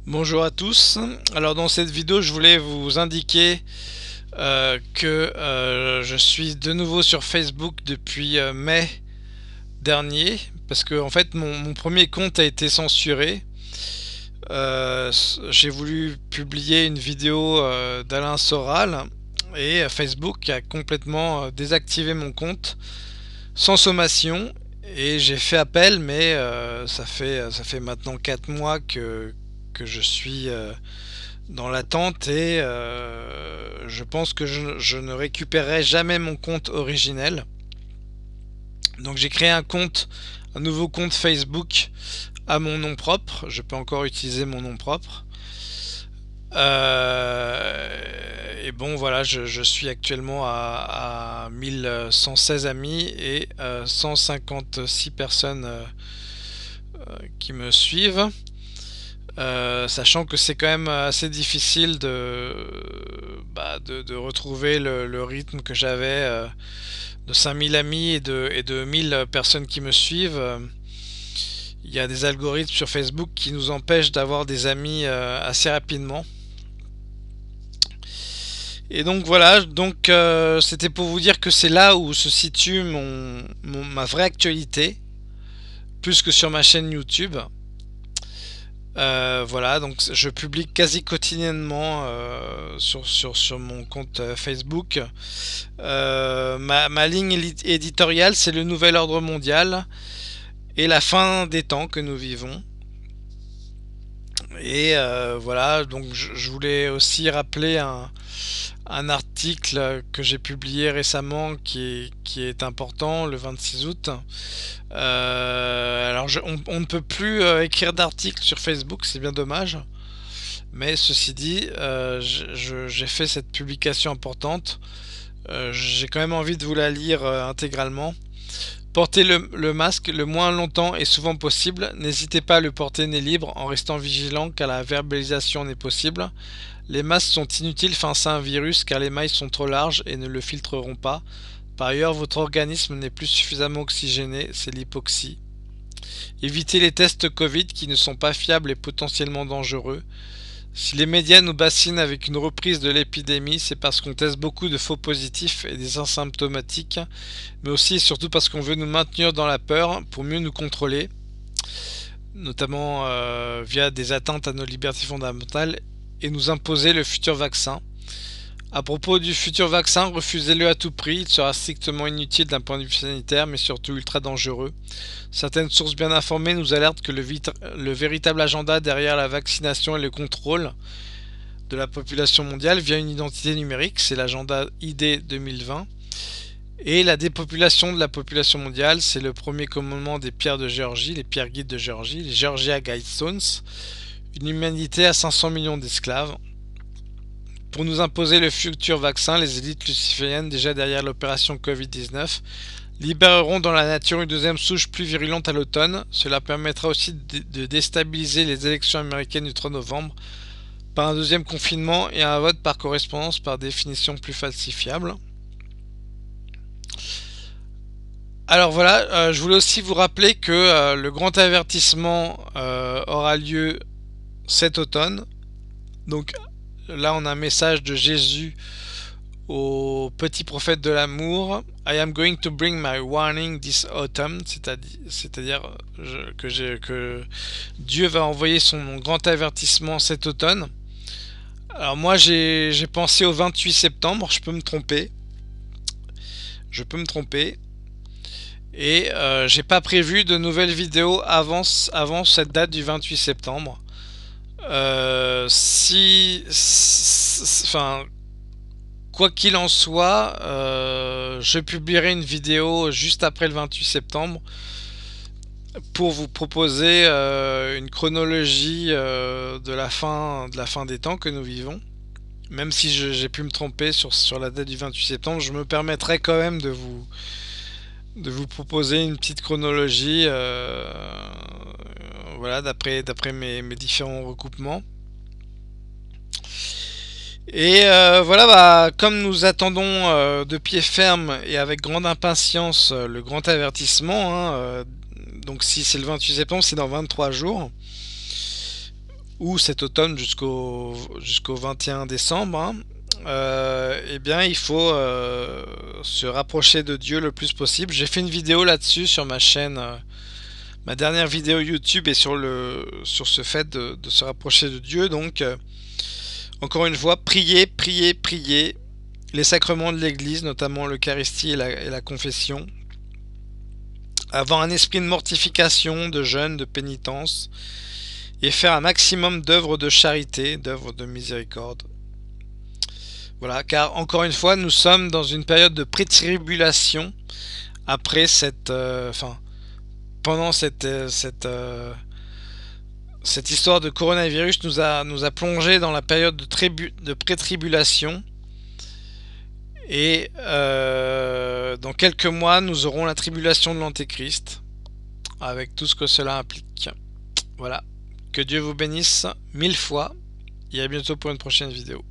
Bonjour à tous. Alors dans cette vidéo, je voulais vous indiquer que je suis de nouveau sur Facebook depuis mai dernier parce que en fait mon premier compte a été censuré. J'ai voulu publier une vidéo d'Alain Soral et Facebook a complètement désactivé mon compte sans sommation et j'ai fait appel, mais ça fait maintenant 4 mois que je suis dans l'attente et je pense que je ne récupérerai jamais mon compte originel. Donc j'ai créé un nouveau compte Facebook à mon nom propre. Je peux encore utiliser mon nom propre. Et bon voilà, je suis actuellement à 1116 amis et 156 personnes qui me suivent. Sachant que c'est quand même assez difficile de retrouver le rythme que j'avais de 5000 amis et de 1000 personnes qui me suivent. Il y a des algorithmes sur Facebook qui nous empêchent d'avoir des amis assez rapidement. Et donc voilà, c'était pour vous dire que c'est là où se situe ma vraie actualité, plus que sur ma chaîne YouTube. Voilà, donc je publie quasi quotidiennement sur mon compte Facebook. Ma ligne éditoriale, c'est le nouvel ordre mondial et la fin des temps que nous vivons. Et voilà, donc je voulais aussi rappeler un article que j'ai publié récemment qui est important, le 26 août. Alors on ne peut plus écrire d'articles sur Facebook, c'est bien dommage. Mais ceci dit, j'ai fait cette publication importante. J'ai quand même envie de vous la lire intégralement. Portez le masque le moins longtemps et souvent possible. N'hésitez pas à le porter nez libre en restant vigilant car la verbalisation n'est possible. Les masques sont inutiles face à un virus car les mailles sont trop larges et ne le filtreront pas. Par ailleurs, votre organisme n'est plus suffisamment oxygéné, c'est l'hypoxie. Évitez les tests Covid qui ne sont pas fiables et potentiellement dangereux. Si les médias nous bassinent avec une reprise de l'épidémie, c'est parce qu'on teste beaucoup de faux positifs et des asymptomatiques, mais aussi et surtout parce qu'on veut nous maintenir dans la peur pour mieux nous contrôler, notamment via des atteintes à nos libertés fondamentales, et nous imposer le futur vaccin. À propos du futur vaccin, refusez-le à tout prix, il sera strictement inutile d'un point de vue sanitaire, mais surtout ultra dangereux. Certaines sources bien informées nous alertent que le véritable agenda derrière la vaccination est le contrôle de la population mondiale via une identité numérique, c'est l'agenda ID 2020. Et la dépopulation de la population mondiale, c'est le premier commandement des pierres de Géorgie, les pierres guides de Géorgie, les Georgia Guidestones. Une humanité à 500 millions d'esclaves. Pour nous imposer le futur vaccin, les élites lucifériennes, déjà derrière l'opération Covid-19, libéreront dans la nature une deuxième souche plus virulente à l'automne. Cela permettra aussi de déstabiliser les élections américaines du 3 novembre par un deuxième confinement et un vote par correspondance par définition plus falsifiable. Alors voilà, je voulais aussi vous rappeler que le grand avertissement aura lieu cet automne. Donc là on a un message de Jésus au petit prophète de l'amour. I am going to bring my warning this autumn, c'est-à-dire que Dieu va envoyer son grand avertissement cet automne. Alors moi j'ai pensé au 28 septembre, je peux me tromper. Et j'ai pas prévu de nouvelles vidéos avant cette date du 28 septembre. Enfin, quoi qu'il en soit, je publierai une vidéo juste après le 28 septembre pour vous proposer une chronologie de la fin des temps que nous vivons. Même si j'ai pu me tromper sur la date du 28 septembre, je me permettrai quand même de vous proposer une petite chronologie voilà, d'après mes différents recoupements. Et voilà, comme nous attendons de pied ferme et avec grande impatience le grand avertissement, hein, donc si c'est le 28 septembre, c'est dans 23 jours. ou cet automne jusqu'au 21 décembre, hein, eh bien il faut se rapprocher de Dieu le plus possible. J'ai fait une vidéo là-dessus sur ma chaîne. Ma dernière vidéo YouTube est sur ce fait de se rapprocher de Dieu. Donc, encore une fois, prier, prier, prier. Les sacrements de l'Église, notamment l'Eucharistie et la confession. Avoir un esprit de mortification, de jeûne, de pénitence. Et faire un maximum d'œuvres de charité, d'œuvres de miséricorde. Voilà, car encore une fois, nous sommes dans une période de pré-tribulation après pendant cette histoire de coronavirus nous a plongé dans la période de pré-tribulation. Et dans quelques mois, nous aurons la tribulation de l'Antéchrist, avec tout ce que cela implique. Voilà. Que Dieu vous bénisse 1000 fois, et à bientôt pour une prochaine vidéo.